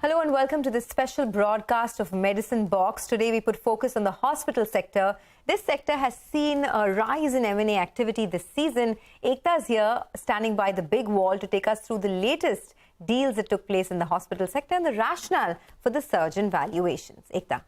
Hello and welcome to this special broadcast of Medicine Box. Today we put focus on the hospital sector. This sector has seen a rise in M&A activity this season. Ekta is here standing by the big wall to take us through the latest deals that took place in the hospital sector and the rationale for the surge in valuations. Ekta.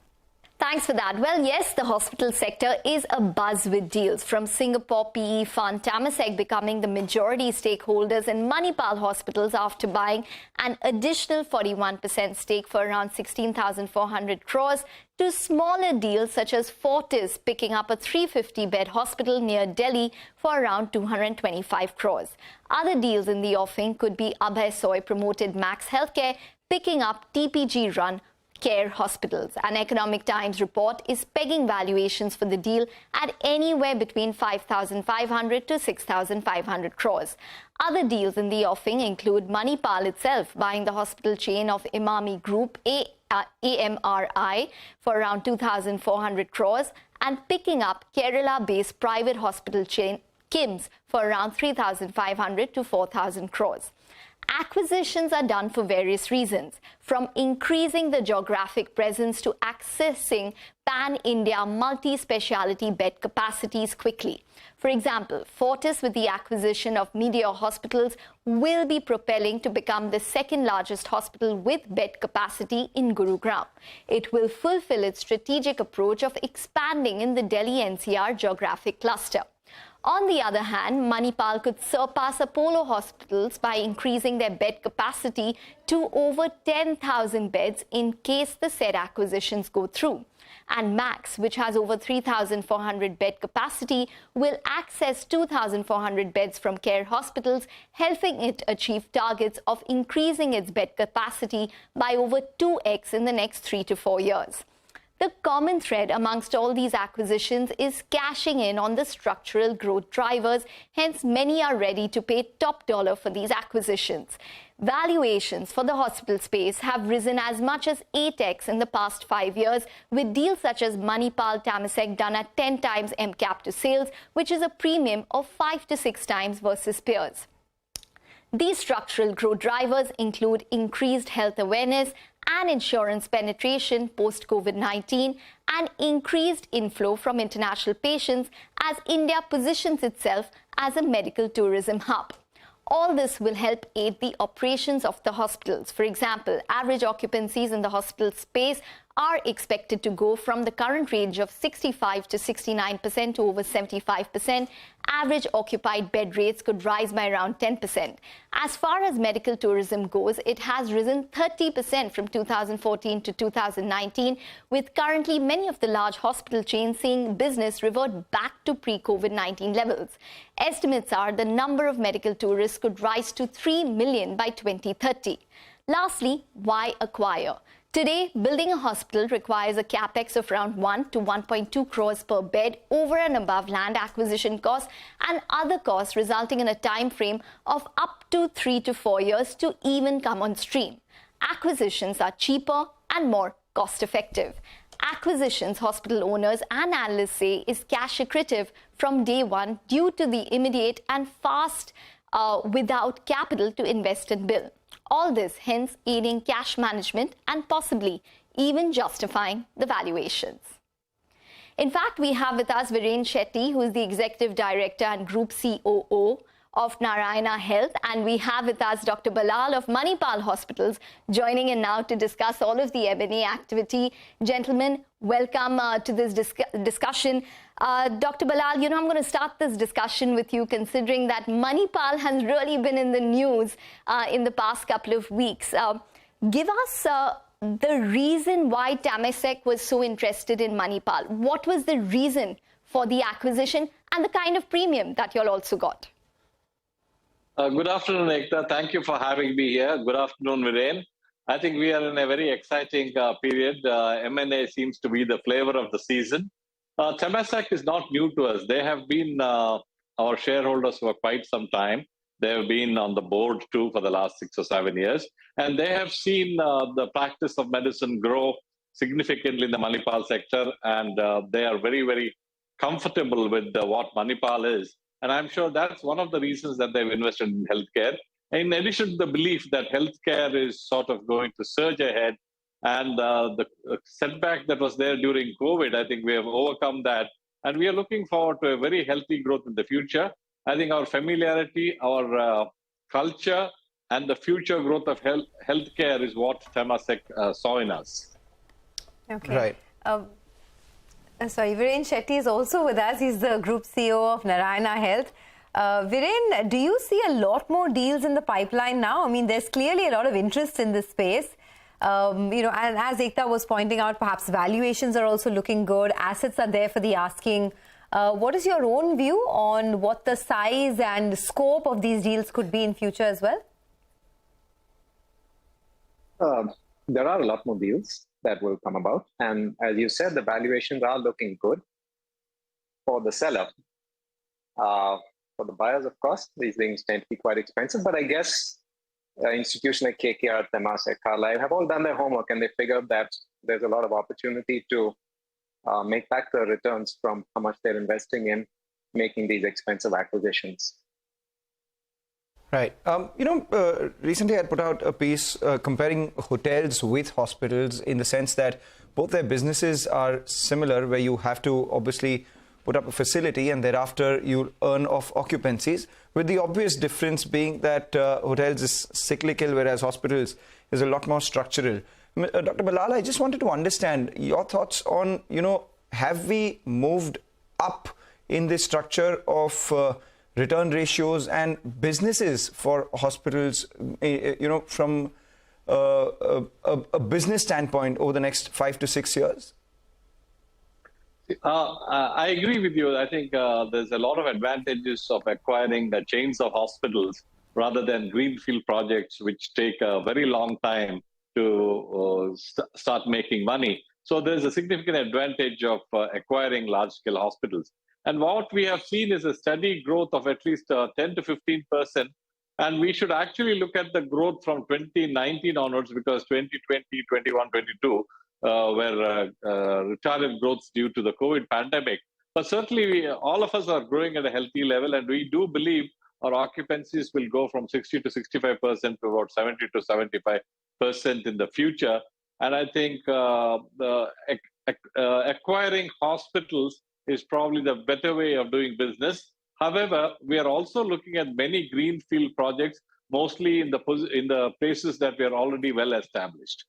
Thanks for that. Well, yes, the hospital sector is abuzz with deals, from Singapore PE fund Temasek becoming the majority stakeholders in Manipal hospitals after buying an additional 41% stake for around 16,400 crores, to smaller deals such as Fortis picking up a 350-bed hospital near Delhi for around 225 crores. Other deals in the offing could be Abhay Soy promoted Max Healthcare picking up TPG-run Care Hospitals. An Economic Times report is pegging valuations for the deal at anywhere between 5,500 to 6,500 crores. Other deals in the offing include Manipal itself buying the hospital chain of Imami Group, AMRI, for around 2,400 crores and picking up Kerala-based private hospital chain KIMS for around 3,500 to 4,000 crores. Acquisitions are done for various reasons, from increasing the geographic presence to accessing pan-India multi-speciality bed capacities quickly. For example, Fortis, with the acquisition of Meteor Hospitals, will be propelling to become the second largest hospital with bed capacity in Gurugram. It will fulfill its strategic approach of expanding in the Delhi NCR geographic cluster. On the other hand, Manipal could surpass Apollo Hospitals by increasing their bed capacity to over 10,000 beds in case the said acquisitions go through. And Max, which has over 3,400 bed capacity, will access 2,400 beds from Care Hospitals, helping it achieve targets of increasing its bed capacity by over 2x in the next 3 to 4 years. The common thread amongst all these acquisitions is cashing in on the structural growth drivers, hence many are ready to pay top dollar for these acquisitions. Valuations for the hospital space have risen as much as 8x in the past 5 years, with deals such as Manipal Temasek done at 10 times MCAP to sales, which is a premium of 5 to 6 times versus peers. These structural growth drivers include increased health awareness and insurance penetration post-COVID-19 and increased inflow from international patients as India positions itself as a medical tourism hub. All this will help aid the operations of the hospitals. For example, average occupancies in the hospital space are expected to go from the current range of 65 to 69% to over 75%. Average occupied bed rates could rise by around 10%. As far as medical tourism goes, it has risen 30% from 2014 to 2019, with currently many of the large hospital chains seeing business revert back to pre-COVID-19 levels. Estimates are the number of medical tourists could rise to 3 million by 2030. Lastly, why acquire? Today, building a hospital requires a capex of around 1 to 1.2 crores per bed over and above land acquisition costs and other costs, resulting in a time frame of up to 3 to 4 years to even come on stream. Acquisitions are cheaper and more cost-effective. Acquisitions, hospital owners and analysts say, is cash accretive from day one due to the immediate and fast without capital to invest and build. All this hence aiding cash management and possibly even justifying the valuations. In fact, we have with us Viren Shetty, who is the Executive Director and Group COO of Narayana Health, and we have with us Dr. Balal of Manipal Hospitals joining in now to discuss all of the M&A activity. Gentlemen, welcome to this discussion. Dr. Balal, I'm going to start this discussion with you, considering that Manipal has really been in the news in the past couple of weeks. Give us the reason why Temasek was so interested in Manipal. What was the reason for the acquisition and the kind of premium that you all also got? Good afternoon, Ekta. Thank you for having me here. Good afternoon, Viren. I think we are in a very exciting period. M&A seems to be the flavor of the season. Temasek is not new to us. They have been our shareholders for quite some time. They have been on the board too for the last 6 or 7 years. And they have seen the practice of medicine grow significantly in the Manipal sector. And they are very, very comfortable with what Manipal is. And I'm sure that's one of the reasons that they've invested in healthcare. in addition to the belief that healthcare is sort of going to surge ahead, and the setback that was there during COVID, I think we have overcome that. And we are looking forward to a very healthy growth in the future. I think our familiarity, our culture, and the future growth of healthcare is what Temasek saw in us. Okay. Right. Sorry, Viren Shetty is also with us. He's the Group CEO of Narayana Health. Viren, do you see a lot more deals in the pipeline now? I mean, there's clearly a lot of interest in this space. And as Ekta was pointing out, perhaps valuations are also looking good. Assets are there for the asking. What is your own view on what the size and scope of these deals could be in future as well? There are a lot more deals that will come about. And as you said, the valuations are looking good for the seller. For the buyers, of course, these things tend to be quite expensive. But I guess institutions like KKR, Temasek, Carlyle have all done their homework, and they figured that there's a lot of opportunity to make back the returns from how much they're investing in making these expensive acquisitions. Right. Recently I put out a piece comparing hotels with hospitals in the sense that both their businesses are similar, where you have to obviously put up a facility and thereafter you earn off occupancies, with the obvious difference being that hotels is cyclical, whereas hospitals is a lot more structural. Dr. Balal, I just wanted to understand your thoughts on, have we moved up in the structure of return ratios and businesses for hospitals, from a business standpoint over the next 5 to 6 years? I agree with you. I think there's a lot of advantages of acquiring the chains of hospitals rather than greenfield projects, which take a very long time to start making money. So there's a significant advantage of acquiring large-scale hospitals. And what we have seen is a steady growth of at least 10 to 15%. And we should actually look at the growth from 2019 onwards, because 2020, 21, 22 were retarded growths due to the COVID pandemic. But certainly all of us are growing at a healthy level, and we do believe our occupancies will go from 60 to 65% to about 70 to 75% in the future. And I think acquiring hospitals is probably the better way of doing business. However, we are also looking at many greenfield projects, mostly in the places that we are already well established.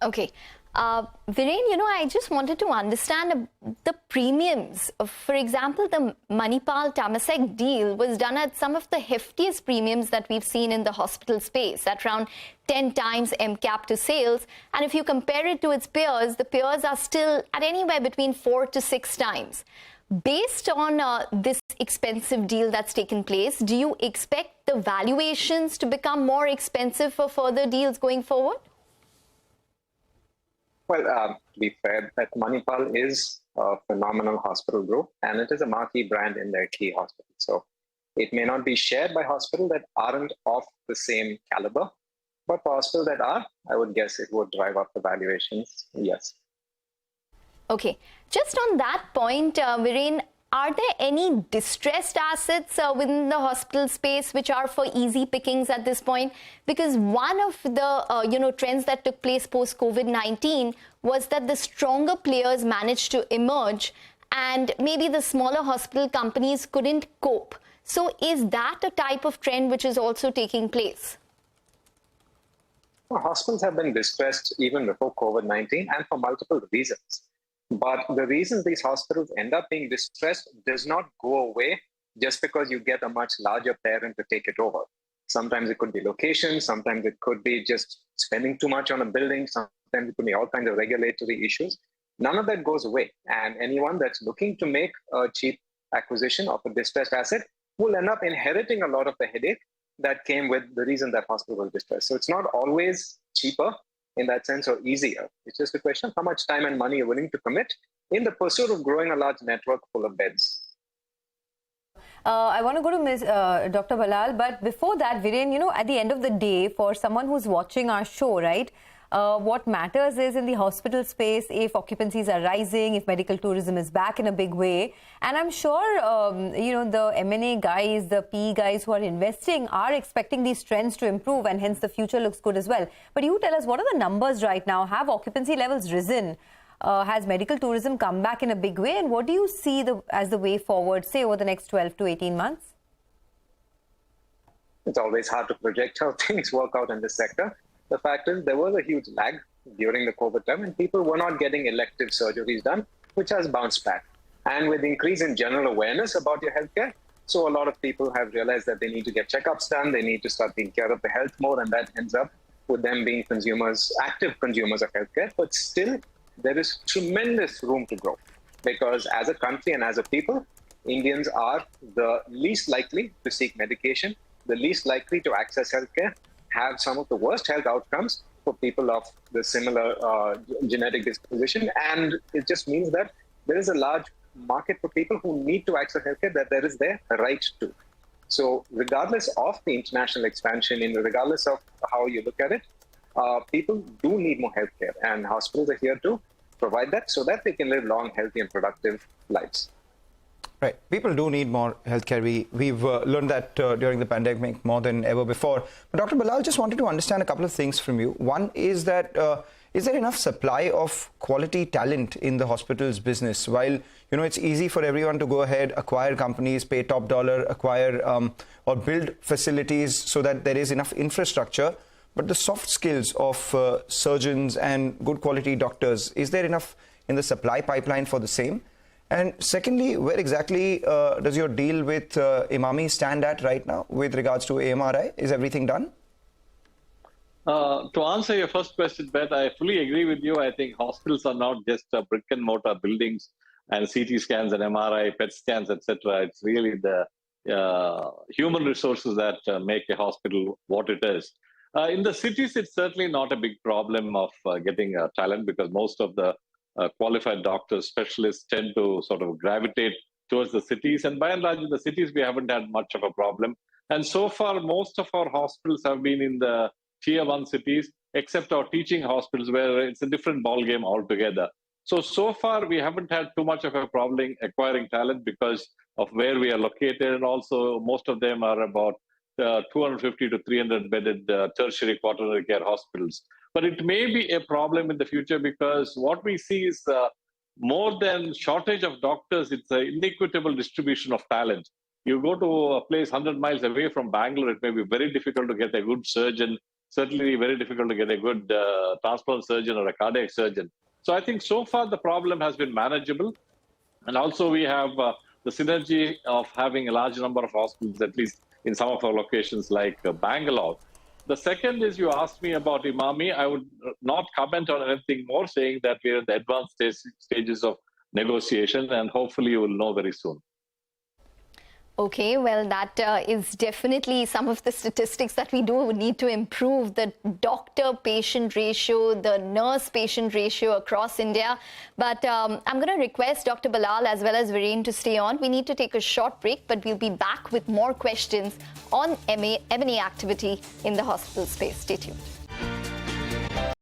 Okay. Viren, I just wanted to understand the premiums. For example, the Manipal Temasek deal was done at some of the heftiest premiums that we've seen in the hospital space, at around 10 times MCAP to sales. And if you compare it to its peers, the peers are still at anywhere between 4 to 6 times. Based on this expensive deal that's taken place, do you expect the valuations to become more expensive for further deals going forward? Well, to be fair, that Manipal is a phenomenal hospital group, and it is a marquee brand in their key hospital. So it may not be shared by hospitals that aren't of the same caliber, but for hospitals that are, I would guess it would drive up the valuations, yes. Okay. Just on that point, Viren, are there any distressed assets within the hospital space which are for easy pickings at this point? Because one of the trends that took place post COVID-19 was that the stronger players managed to emerge, and maybe the smaller hospital companies couldn't cope. So is that a type of trend which is also taking place? Well, hospitals have been distressed even before COVID-19, and for multiple reasons. But the reasons these hospitals end up being distressed does not go away just because you get a much larger parent to take it over. Sometimes it could be location, sometimes it could be just spending too much on a building, sometimes it could be all kinds of regulatory issues. None of that goes away. And anyone that's looking to make a cheap acquisition of a distressed asset will end up inheriting a lot of the headache that came with the reason that hospital was distressed. So it's not always cheaper in that sense or easier. It's just a question of how much time and money you're willing to commit in the pursuit of growing a large network full of beds. I want to go to Dr. Balal, but before that, Viren, at the end of the day, for someone who's watching our show, right, What matters is in the hospital space, if occupancies are rising, if medical tourism is back in a big way. And I'm sure, the M&A guys, the PE guys who are investing are expecting these trends to improve, and hence the future looks good as well. But you tell us, what are the numbers right now? Have occupancy levels risen? Has medical tourism come back in a big way? And what do you see as the way forward, say, over the next 12 to 18 months? It's always hard to project how things work out in this sector. The fact is, there was a huge lag during the COVID time, and people were not getting elective surgeries done, which has bounced back. And with increase in general awareness about your healthcare, so a lot of people have realized that they need to get checkups done, they need to start taking care of their health more, and that ends up with them being active consumers of healthcare. But still, there is tremendous room to grow, because as a country and as a people, Indians are the least likely to seek medication, the least likely to access healthcare, have some of the worst health outcomes for people of the similar genetic disposition. And it just means that there is a large market for people who need to access healthcare that there is their right to. So regardless of the international expansion, regardless of how you look at it, people do need more healthcare, and hospitals are here to provide that so that they can live long, healthy and productive lives. Right. People do need more healthcare. We've learned that during the pandemic more than ever before. But Dr. Bilal, just wanted to understand a couple of things from you. One is that is there enough supply of quality talent in the hospital's business? While, it's easy for everyone to go ahead, acquire companies, pay top dollar, acquire or build facilities so that there is enough infrastructure. But the soft skills of surgeons and good quality doctors, is there enough in the supply pipeline for the same? And secondly, where exactly does your deal with Emami stand at right now with regards to AMRI? Is everything done? To answer your first question, Beth, I fully agree with you. I think hospitals are not just brick and mortar buildings and CT scans and MRI, PET scans, etc. It's really the human resources that make a hospital what it is. In the cities, it's certainly not a big problem of getting talent, because most of the qualified doctors, specialists tend to sort of gravitate towards the cities. And by and large, in the cities, we haven't had much of a problem. And so far, most of our hospitals have been in the tier 1 cities, except our teaching hospitals, where it's a different ballgame altogether. So far, we haven't had too much of a problem acquiring talent because of where we are located. And also, most of them are about 250 to 300 bedded tertiary quaternary care hospitals. But it may be a problem in the future, because what we see is more than shortage of doctors, it's an inequitable distribution of talent. You go to a place 100 miles away from Bangalore, it may be very difficult to get a good surgeon, certainly very difficult to get a good transplant surgeon or a cardiac surgeon. So I think so far the problem has been manageable. And also we have the synergy of having a large number of hospitals, at least in some of our locations like Bangalore. The second is, you asked me about Emami. I would not comment on anything more, saying that we are in the advanced stages of negotiation, and hopefully you will know very soon. Okay, well, that is definitely some of the statistics that we do need to improve, the doctor-patient ratio, the nurse-patient ratio across India. But I'm going to request Dr. Bilal as well as Viren to stay on. We need to take a short break, but we'll be back with more questions on M&A activity in the hospital space. Stay tuned.